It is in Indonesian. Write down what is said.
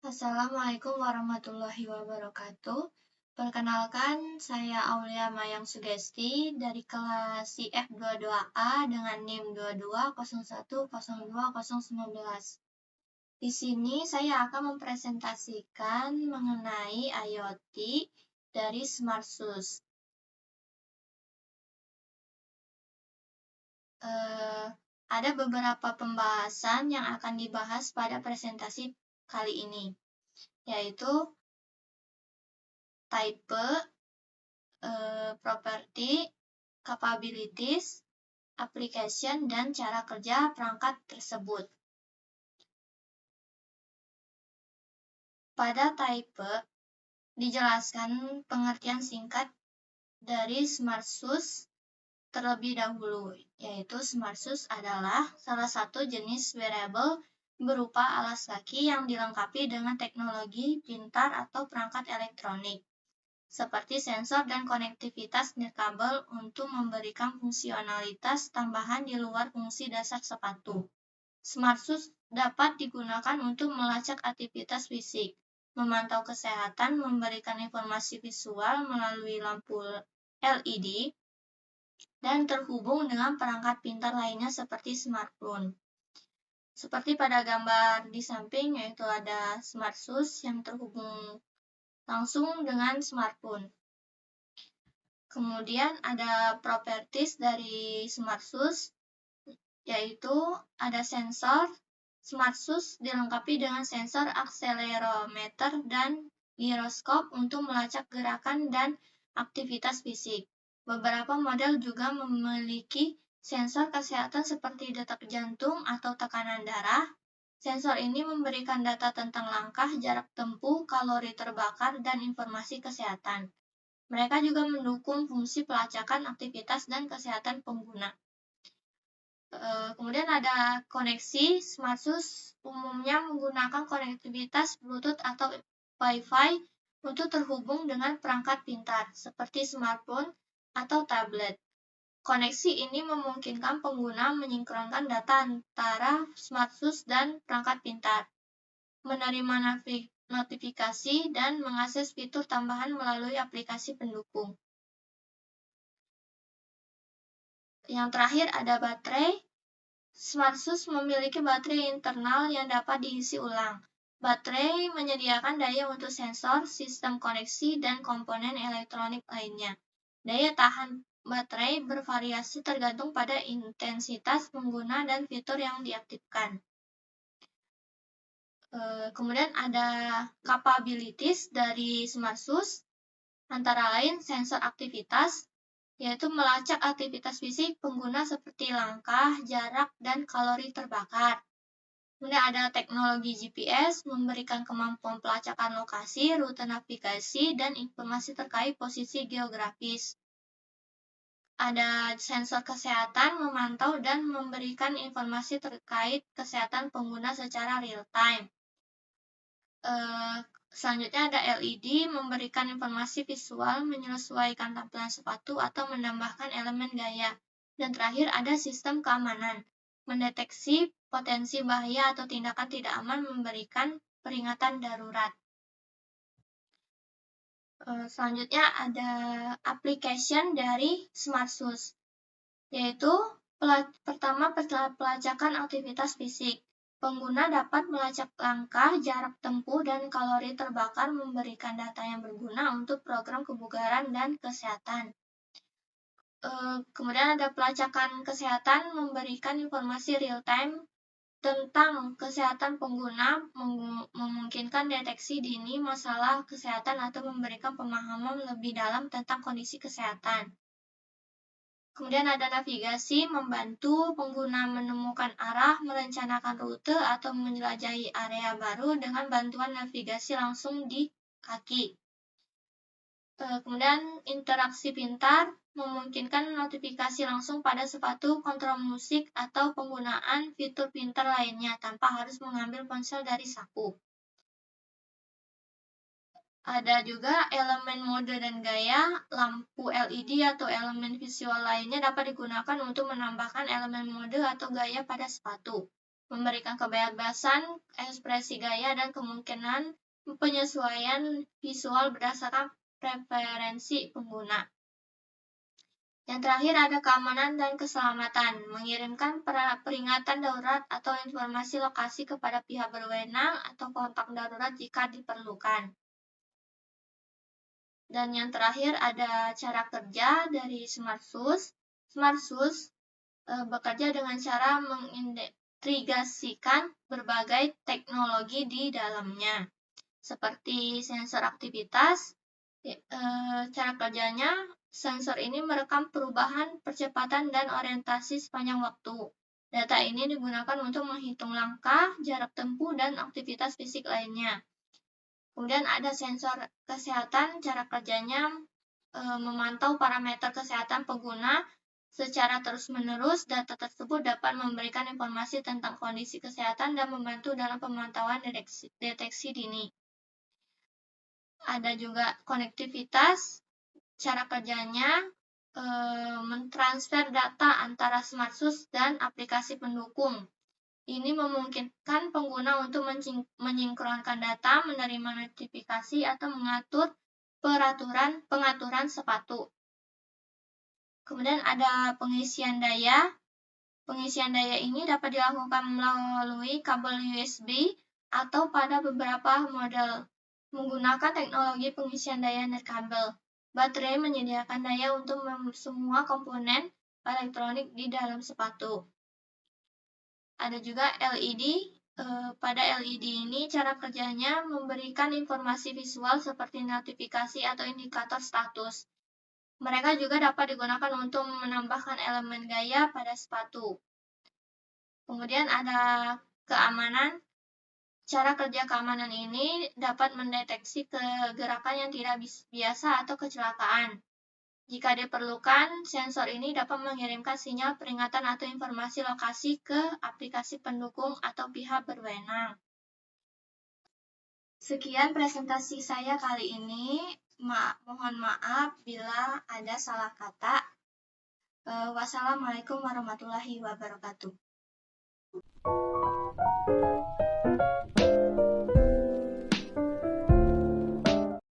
Assalamualaikum warahmatullahi wabarakatuh. Perkenalkan, saya Aulia Mayang Sugesti dari kelas IF22A dengan NIM 22010219. Di sini saya akan mempresentasikan mengenai IoT dari SmartSUS. Ada beberapa pembahasan yang akan dibahas pada presentasi kali ini, yaitu type, property, capabilities, application, dan cara kerja perangkat tersebut. Pada type, dijelaskan pengertian singkat dari SmartSUS terlebih dahulu, yaitu SmartSUS adalah salah satu jenis wearable berupa alas kaki yang dilengkapi dengan teknologi pintar atau perangkat elektronik, seperti sensor dan konektivitas nirkabel untuk memberikan fungsionalitas tambahan di luar fungsi dasar sepatu. SmartSUS dapat digunakan untuk melacak aktivitas fisik, memantau kesehatan, memberikan informasi visual melalui lampu LED, dan terhubung dengan perangkat pintar lainnya seperti smartphone. Seperti pada gambar di samping, yaitu ada SmartSUS yang terhubung langsung dengan smartphone. Kemudian ada properties dari SmartSUS, yaitu ada sensor. SmartSUS dilengkapi dengan sensor akselerometer dan giroskop untuk melacak gerakan dan aktivitas fisik. Beberapa model juga memiliki sensor kesehatan seperti detak jantung atau tekanan darah. Sensor ini memberikan data tentang langkah, jarak tempuh, kalori terbakar, dan informasi kesehatan. Mereka juga mendukung fungsi pelacakan aktivitas dan kesehatan pengguna. Kemudian ada koneksi. SmartSUS umumnya menggunakan konektivitas Bluetooth atau Wi-Fi untuk terhubung dengan perangkat pintar, seperti smartphone atau tablet. Koneksi ini memungkinkan pengguna menyinkronkan data antara SmartSUS dan perangkat pintar, menerima notifikasi, dan mengakses fitur tambahan melalui aplikasi pendukung. Yang terakhir ada baterai. SmartSUS memiliki baterai internal yang dapat diisi ulang. Baterai menyediakan daya untuk sensor, sistem koneksi, dan komponen elektronik lainnya. Daya tahan baterai bervariasi tergantung pada intensitas pengguna dan fitur yang diaktifkan. Kemudian ada capabilities dari SmartSUS, antara lain sensor aktivitas, yaitu melacak aktivitas fisik pengguna seperti langkah, jarak, dan kalori terbakar. Kemudian ada teknologi GPS, memberikan kemampuan pelacakan lokasi, rute navigasi, dan informasi terkait posisi geografis. Ada sensor kesehatan, memantau dan memberikan informasi terkait kesehatan pengguna secara real-time. Selanjutnya ada LED, memberikan informasi visual, menyesuaikan tampilan sepatu, atau menambahkan elemen gaya. Dan terakhir ada sistem keamanan, mendeteksi potensi bahaya atau tindakan tidak aman, memberikan peringatan darurat. Selanjutnya ada application dari SmartSUS, yaitu pertama pelacakan aktivitas fisik. Pengguna dapat melacak langkah, jarak tempuh, dan kalori terbakar, memberikan data yang berguna untuk program kebugaran dan kesehatan. Kemudian ada pelacakan kesehatan, memberikan informasi real-time tentang kesehatan pengguna, memungkinkan deteksi dini masalah kesehatan atau memberikan pemahaman lebih dalam tentang kondisi kesehatan. Kemudian ada navigasi, membantu pengguna menemukan arah, merencanakan rute, atau menjelajahi area baru dengan bantuan navigasi langsung di kaki. Kemudian interaksi pintar, memungkinkan notifikasi langsung pada sepatu, kontrol musik, atau penggunaan fitur pintar lainnya tanpa harus mengambil ponsel dari saku. Ada juga elemen mode dan gaya, lampu LED atau elemen visual lainnya dapat digunakan untuk menambahkan elemen mode atau gaya pada sepatu. memberikan kebebasan ekspresi gaya dan kemungkinan penyesuaian visual berdasarkan preferensi pengguna. Yang terakhir ada keamanan dan keselamatan, mengirimkan peringatan darurat atau informasi lokasi kepada pihak berwenang atau kontak darurat jika diperlukan. Dan yang terakhir ada cara kerja dari SmartSUS. SmartSUS bekerja dengan cara mengintegrasikan berbagai teknologi di dalamnya, seperti sensor aktivitas. Cara kerjanya, sensor ini merekam perubahan, percepatan, dan orientasi sepanjang waktu. Data ini digunakan untuk menghitung langkah, jarak tempuh, dan aktivitas fisik lainnya. Kemudian ada sensor kesehatan, cara kerjanya memantau parameter kesehatan pengguna secara terus-menerus. Data tersebut dapat memberikan informasi tentang kondisi kesehatan dan membantu dalam pemantauan deteksi dini. Ada juga konektivitas, cara kerjanya mentransfer data antara SmartSUS dan aplikasi pendukung. Ini memungkinkan pengguna untuk menyinkronkan data, menerima notifikasi, atau mengatur pengaturan sepatu. Kemudian ada pengisian daya. Pengisian daya ini dapat dilakukan melalui kabel USB atau pada beberapa model menggunakan teknologi pengisian daya nirkabel. Baterai menyediakan daya untuk semua komponen elektronik di dalam sepatu. Ada juga LED. Pada LED ini cara kerjanya memberikan informasi visual seperti notifikasi atau indikator status. Mereka juga dapat digunakan untuk menambahkan elemen gaya pada sepatu. Kemudian ada keamanan. Cara kerja keamanan ini dapat mendeteksi kegerakan yang tidak biasa atau kecelakaan. Jika diperlukan, sensor ini dapat mengirimkan sinyal peringatan atau informasi lokasi ke aplikasi pendukung atau pihak berwenang. Sekian presentasi saya kali ini. Mohon maaf bila ada salah kata. Wassalamualaikum warahmatullahi wabarakatuh.